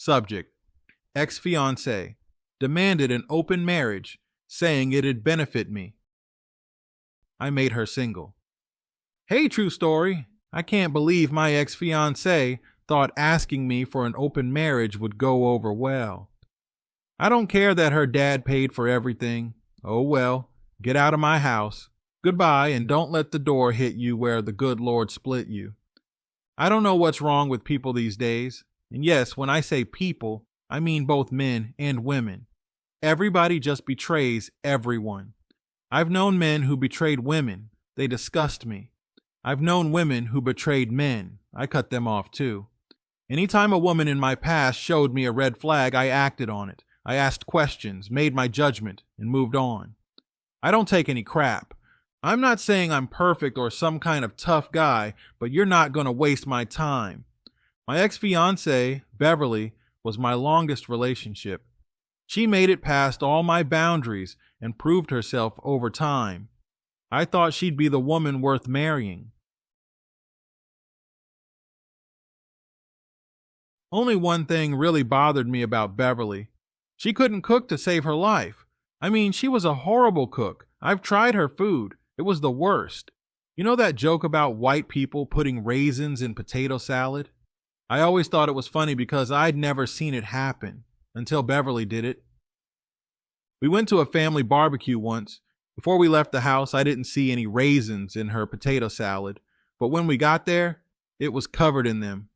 Subject: ex-fiancée. Demanded an open marriage, saying it'd benefit me. I made her single. Hey, true story. I can't believe my ex-fiancée thought asking me for an open marriage would go over well. I don't care that her dad paid for everything. Oh well, get out of my house. Goodbye, and don't let the door hit you where the good Lord split you. I don't know what's wrong with people these days. And yes, when I say people, I mean both men and women. Everybody just betrays everyone. I've known men who betrayed women. They disgust me. I've known women who betrayed men. I cut them off too. Anytime a woman in my past showed me a red flag, I acted on it. I asked questions, made my judgment, and moved on. I don't take any crap. I'm not saying I'm perfect or some kind of tough guy, but you're not going to waste my time. My ex-fiancée, Beverly, was my longest relationship. She made it past all my boundaries and proved herself over time. I thought she'd be the woman worth marrying. Only one thing really bothered me about Beverly. She couldn't cook to save her life. I mean, she was a horrible cook. I've tried her food. It was the worst. You know that joke about white people putting raisins in potato salad? I always thought it was funny because I'd never seen it happen until Beverly did it. We went to a family barbecue once. Before we left the house, I didn't see any raisins in her potato salad, but when we got there, it was covered in them.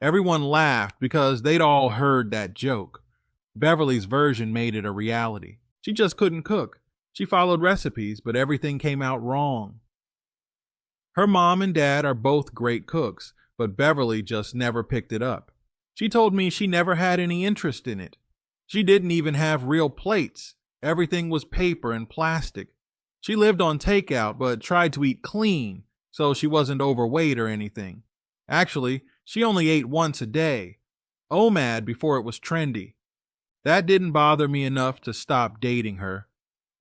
Everyone laughed because they'd all heard that joke. Beverly's version made it a reality. She just couldn't cook. She followed recipes, but everything came out wrong. Her mom and dad are both great cooks, but Beverly just never picked it up. She told me she never had any interest in it. She didn't even have real plates. Everything was paper and plastic. She lived on takeout, but tried to eat clean, so she wasn't overweight or anything. Actually, she only ate once a day. OMAD before it was trendy. That didn't bother me enough to stop dating her.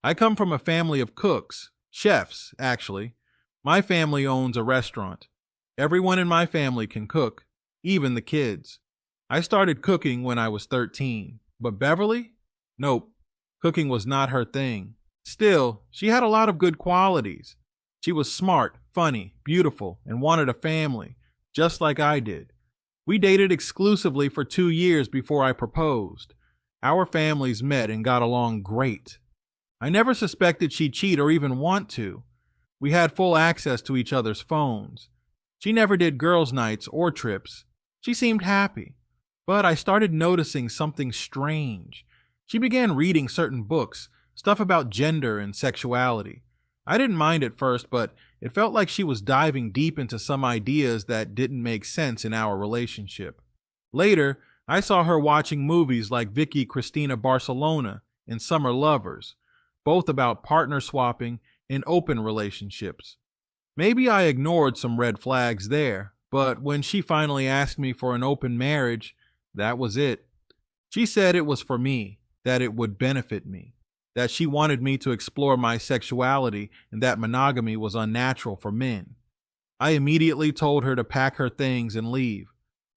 I come from a family of cooks, chefs, actually. My family owns a restaurant. Everyone in my family can cook, even the kids. I started cooking when I was 13, but Beverly? Nope, cooking was not her thing. Still, she had a lot of good qualities. She was smart, funny, beautiful, and wanted a family, just like I did. We dated exclusively for 2 years before I proposed. Our families met and got along great. I never suspected she'd cheat or even want to. We had full access to each other's phones. She never did girls' nights or trips. She seemed happy. But I started noticing something strange. She began reading certain books, stuff about gender and sexuality. I didn't mind at first, but it felt like she was diving deep into some ideas that didn't make sense in our relationship. Later, I saw her watching movies like Vicky Cristina Barcelona and Summer Lovers, both about partner swapping and open relationships. Maybe I ignored some red flags there, but when she finally asked me for an open marriage, that was it. She said it was for me, that it would benefit me, that she wanted me to explore my sexuality and that monogamy was unnatural for men. I immediately told her to pack her things and leave.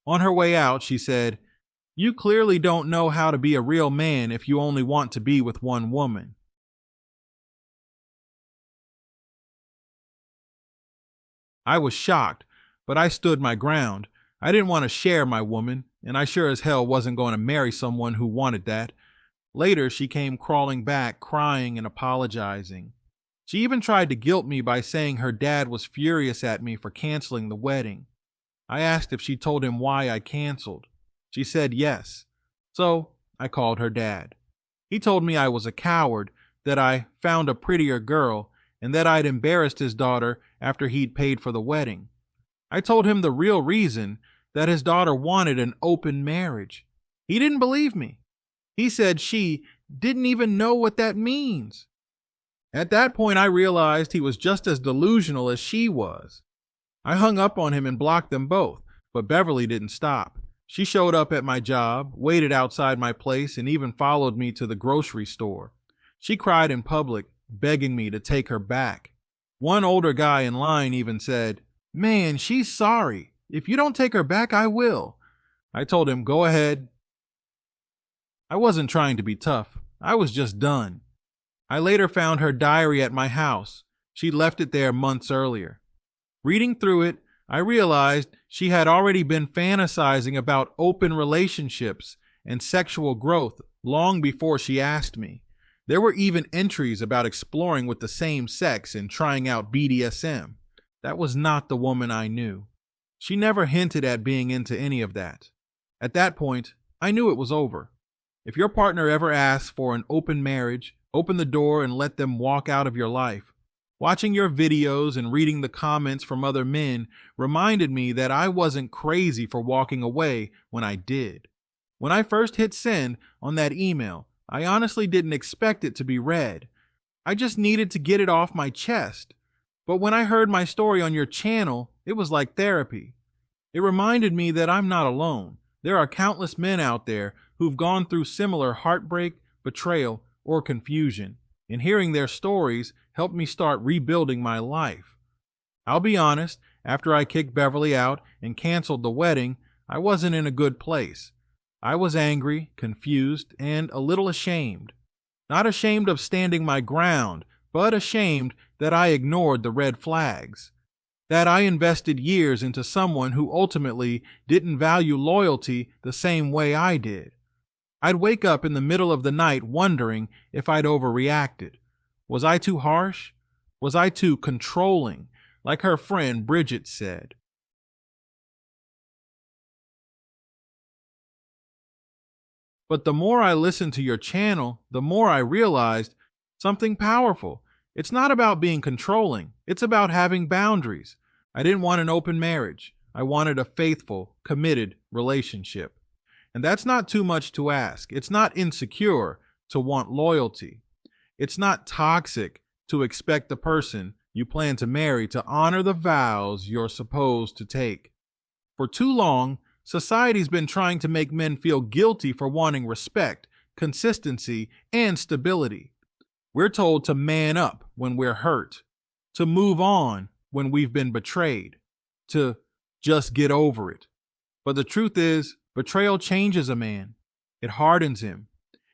On her way out, she said, "You clearly don't know how to be a real man if you only want to be with one woman." I was shocked, but I stood my ground. I didn't want to share my woman, and I sure as hell wasn't going to marry someone who wanted that. Later, she came crawling back, crying and apologizing. She even tried to guilt me by saying her dad was furious at me for canceling the wedding. I asked if she told him why I canceled. She said yes. So I called her dad. He told me I was a coward, that I found a prettier girl, and that I'd embarrassed his daughter after he'd paid for the wedding. I told him the real reason, that his daughter wanted an open marriage. He didn't believe me. He said she didn't even know what that means. At that point, I realized he was just as delusional as she was. I hung up on him and blocked them both, but Beverly didn't stop. She showed up at my job, waited outside my place, and even followed me to the grocery store. She cried in public, begging me to take her back. One older guy in line even said, "Man, she's sorry. If you don't take her back, I will." I told him, "Go ahead. I wasn't trying to be tough. I was just done. I later found her diary at my house. She left it there months earlier. Reading through it, I realized she had already been fantasizing about open relationships and sexual growth long before she asked me. There were even entries about exploring with the same sex and trying out BDSM. That was not the woman I knew. She never hinted at being into any of that. At that point, I knew it was over. If your partner ever asks for an open marriage, open the door and let them walk out of your life. Watching your videos and reading the comments from other men reminded me that I wasn't crazy for walking away when I did. When I first hit send on that email, I honestly didn't expect it to be read. I just needed to get it off my chest. But when I heard my story on your channel, it was like therapy. It reminded me that I'm not alone. There are countless men out there who've gone through similar heartbreak, betrayal, or confusion, and hearing their stories helped me start rebuilding my life. I'll be honest, after I kicked Beverly out and canceled the wedding, I wasn't in a good place. I was angry, confused, and a little ashamed. Not ashamed of standing my ground, but ashamed that I ignored the red flags. That I invested years into someone who ultimately didn't value loyalty the same way I did. I'd wake up in the middle of the night wondering if I'd overreacted. Was I too harsh? Was I too controlling, like her friend Bridget said? But the more I listened to your channel, the more I realized something powerful. It's not about being controlling. It's about having boundaries. I didn't want an open marriage. I wanted a faithful, committed relationship. And that's not too much to ask. It's not insecure to want loyalty. It's not toxic to expect the person you plan to marry to honor the vows you're supposed to take. For too long, society's been trying to make men feel guilty for wanting respect, consistency, and stability. We're told to man up when we're hurt, to move on when we've been betrayed, to just get over it. But the truth is, betrayal changes a man. It hardens him.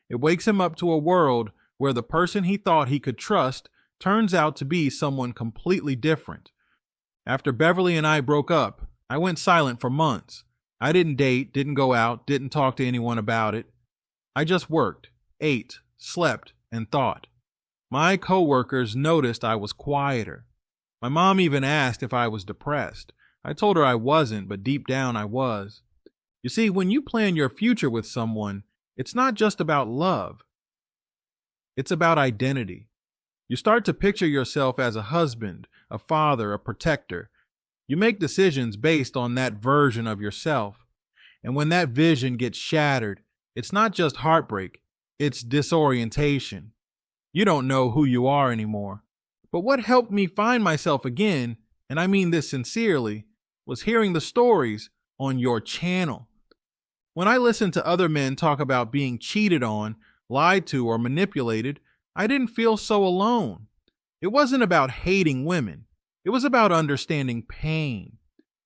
It wakes him up to a world where the person he thought he could trust turns out to be someone completely different. After Beverly and I broke up, I went silent for months. I didn't date, didn't go out, didn't talk to anyone about it. I just worked, ate, slept, and thought. My coworkers noticed I was quieter. My mom even asked if I was depressed. I told her I wasn't, but deep down I was. You see, when you plan your future with someone, it's not just about love. It's about identity. You start to picture yourself as a husband, a father, a protector. You make decisions based on that version of yourself. And when that vision gets shattered, it's not just heartbreak, it's disorientation. You don't know who you are anymore. But what helped me find myself again, and I mean this sincerely, was hearing the stories on your channel. When I listened to other men talk about being cheated on, lied to, or manipulated, I didn't feel so alone. It wasn't about hating women. It was about understanding pain.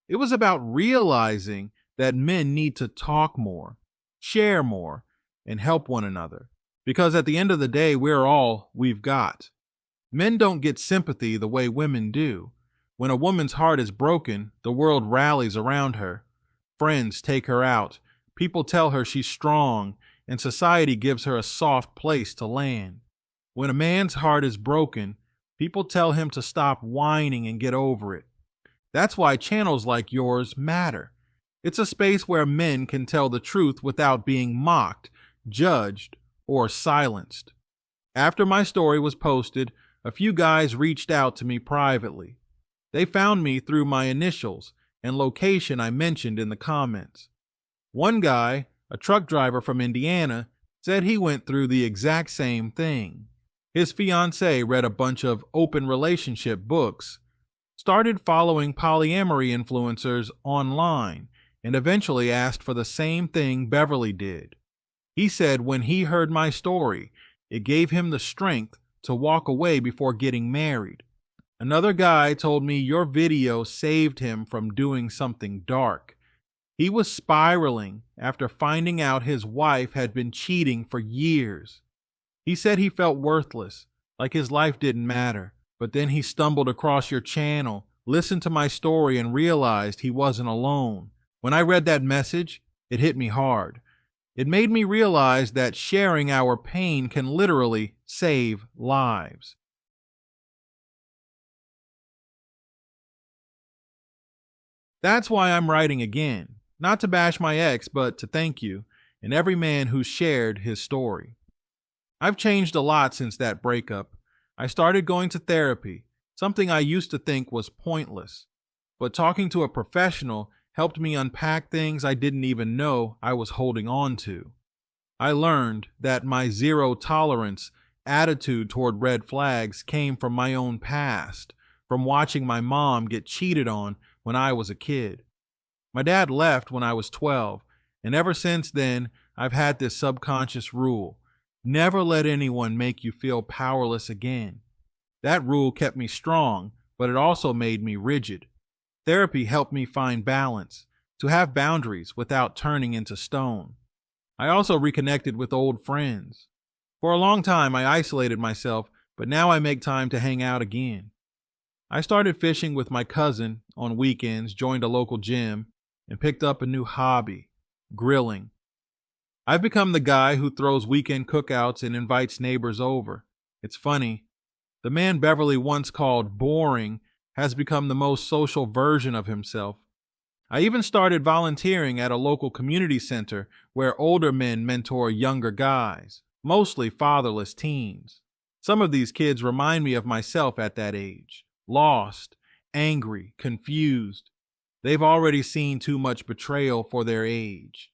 It was about realizing that men need to talk more, share more, and help one another. Because at the end of the day, we're all we've got. Men don't get sympathy the way women do. When a woman's heart is broken, the world rallies around her. Friends take her out. People tell her she's strong, and society gives her a soft place to land. When a man's heart is broken, people tell him to stop whining and get over it. That's why channels like yours matter. It's a space where men can tell the truth without being mocked, judged, or silenced. After my story was posted, a few guys reached out to me privately. They found me through my initials and location I mentioned in the comments. One guy, a truck driver from Indiana, said he went through the exact same thing. His fiancée read a bunch of open relationship books, started following polyamory influencers online, and eventually asked for the same thing Beverly did. He said when he heard my story, it gave him the strength to walk away before getting married. Another guy told me your video saved him from doing something dark. He was spiraling after finding out his wife had been cheating for years. He said he felt worthless, like his life didn't matter. But then he stumbled across your channel, listened to my story, and realized he wasn't alone. When I read that message, it hit me hard. It made me realize that sharing our pain can literally save lives. That's why I'm writing again, not to bash my ex, but to thank you and every man who shared his story. I've changed a lot since that breakup. I started going to therapy, something I used to think was pointless. But talking to a professional helped me unpack things I didn't even know I was holding on to. I learned that my zero tolerance attitude toward red flags came from my own past, from watching my mom get cheated on when I was a kid. My dad left when I was 12, and ever since then, I've had this subconscious rule: never let anyone make you feel powerless again. That rule kept me strong, but it also made me rigid. Therapy helped me find balance, to have boundaries without turning into stone. I also reconnected with old friends. For a long time, I isolated myself, but now I make time to hang out again. I started fishing with my cousin on weekends, joined a local gym, and picked up a new hobby: grilling. I've become the guy who throws weekend cookouts and invites neighbors over. It's funny. The man Beverly once called boring has become the most social version of himself. I even started volunteering at a local community center where older men mentor younger guys, mostly fatherless teens. Some of these kids remind me of myself at that age: lost, angry, confused. They've already seen too much betrayal for their age.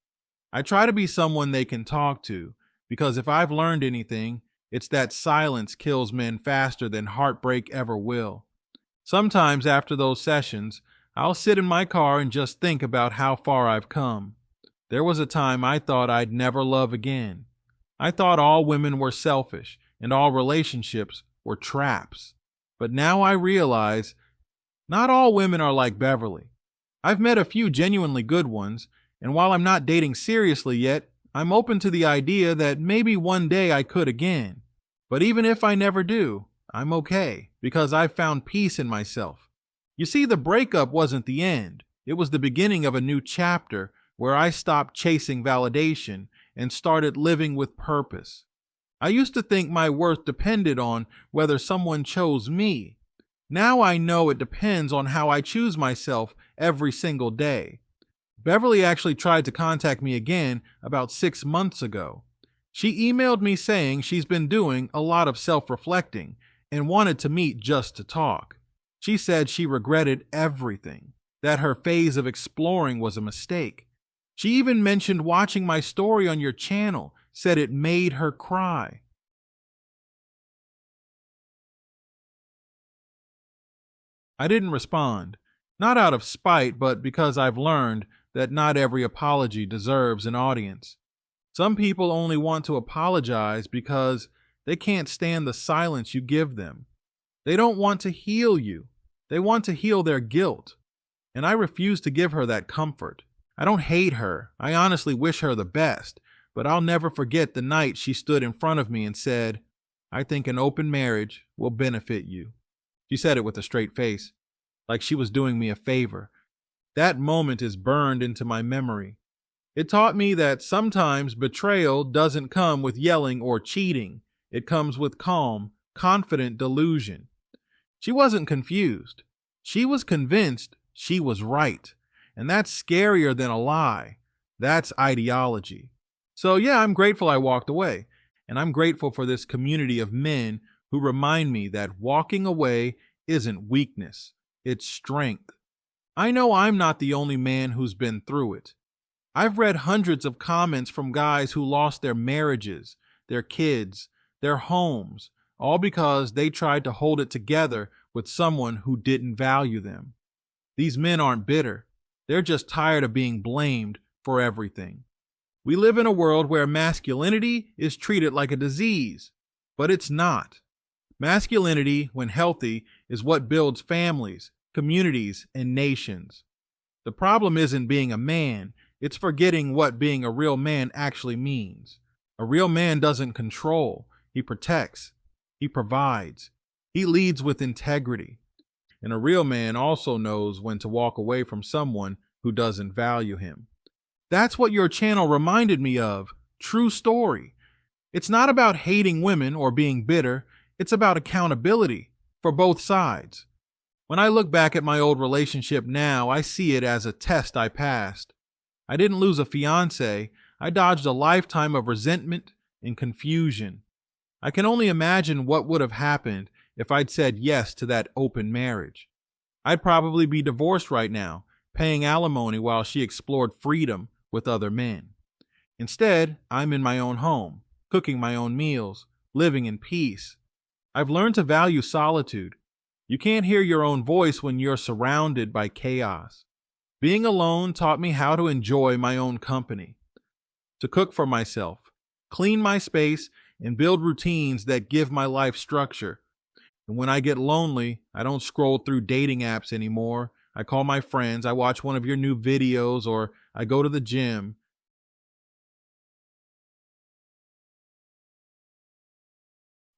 I try to be someone they can talk to, because if I've learned anything, it's that silence kills men faster than heartbreak ever will. Sometimes after those sessions, I'll sit in my car and just think about how far I've come. There was a time I thought I'd never love again. I thought all women were selfish and all relationships were traps. But now I realize not all women are like Beverly. I've met a few genuinely good ones, and while I'm not dating seriously yet, I'm open to the idea that maybe one day I could again. But even if I never do, I'm okay, because I've found peace in myself. You see, the breakup wasn't the end. It was the beginning of a new chapter where I stopped chasing validation and started living with purpose. I used to think my worth depended on whether someone chose me. Now I know it depends on how I choose myself every single day. Beverly actually tried to contact me again about 6 months ago. She emailed me saying she's been doing a lot of self-reflecting and wanted to meet just to talk. She said she regretted everything, that her phase of exploring was a mistake. She even mentioned watching my story on your channel, said it made her cry. I didn't respond, not out of spite, but because I've learned that not every apology deserves an audience. Some people only want to apologize because they can't stand the silence you give them. They don't want to heal you. They want to heal their guilt. And I refuse to give her that comfort. I don't hate her. I honestly wish her the best. But I'll never forget the night she stood in front of me and said, "I think an open marriage will benefit you." She said it with a straight face, like she was doing me a favor. That moment is burned into my memory. It taught me that sometimes betrayal doesn't come with yelling or cheating. It comes with calm, confident delusion. She wasn't confused. She was convinced she was right. And that's scarier than a lie. That's ideology. So yeah, I'm grateful I walked away. And I'm grateful for this community of men who remind me that walking away isn't weakness. It's strength. I know I'm not the only man who's been through it. I've read hundreds of comments from guys who lost their marriages, their kids, their homes, all because they tried to hold it together with someone who didn't value them. These men aren't bitter. They're just tired of being blamed for everything. We live in a world where masculinity is treated like a disease, but it's not. Masculinity, when healthy, is what builds families, communities, and nations. The problem isn't being a man, it's forgetting what being a real man actually means. A real man doesn't control, he protects, he provides, he leads with integrity. And a real man also knows when to walk away from someone who doesn't value him. That's what your channel reminded me of. True story. It's not about hating women or being bitter. It's about accountability for both sides. When I look back at my old relationship now, I see it as a test I passed. I didn't lose a fiancé. I dodged a lifetime of resentment and confusion. I can only imagine what would have happened if I'd said yes to that open marriage. I'd probably be divorced right now, paying alimony while she explored freedom with other men. Instead, I'm in my own home, cooking my own meals, living in peace. I've learned to value solitude. You can't hear your own voice when you're surrounded by chaos. Being alone taught me how to enjoy my own company, to cook for myself, clean my space, and build routines that give my life structure. And when I get lonely, I don't scroll through dating apps anymore. I call my friends, I watch one of your new videos, or I go to the gym.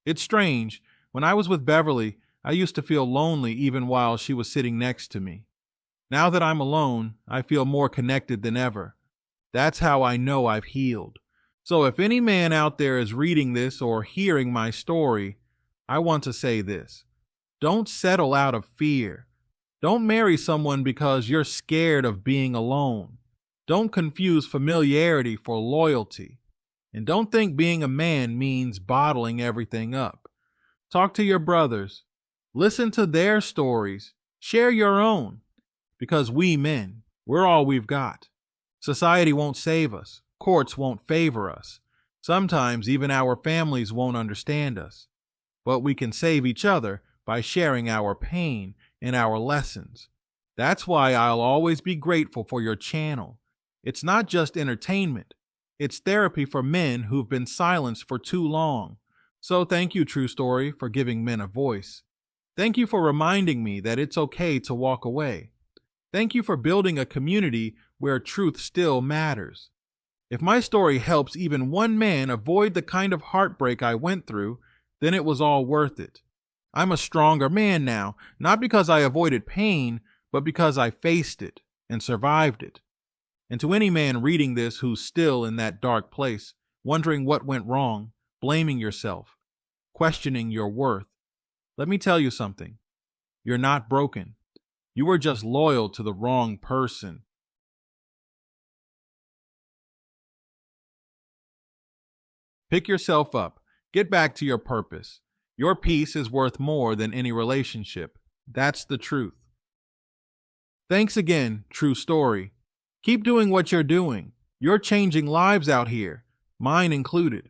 It's strange. When I was with Beverly, I used to feel lonely even while she was sitting next to me. Now that I'm alone, I feel more connected than ever. That's how I know I've healed. So if any man out there is reading this or hearing my story, I want to say this. Don't settle out of fear. Don't marry someone because you're scared of being alone. Don't confuse familiarity for loyalty. And don't think being a man means bottling everything up. Talk to your brothers. Listen to their stories. Share your own. Because we men, we're all we've got. Society won't save us. Courts won't favor us. Sometimes even our families won't understand us. But we can save each other by sharing our pain and our lessons. That's why I'll always be grateful for your channel. It's not just entertainment. It's therapy for men who've been silenced for too long. So thank you, True Story, for giving men a voice. Thank you for reminding me that it's okay to walk away. Thank you for building a community where truth still matters. If my story helps even one man avoid the kind of heartbreak I went through, then it was all worth it. I'm a stronger man now, not because I avoided pain, but because I faced it and survived it. And to any man reading this who's still in that dark place, wondering what went wrong, blaming yourself, questioning your worth, let me tell you something. You're not broken. You were just loyal to the wrong person. Pick yourself up. Get back to your purpose. Your peace is worth more than any relationship. That's the truth. Thanks again, True Story. Keep doing what you're doing. You're changing lives out here, mine included.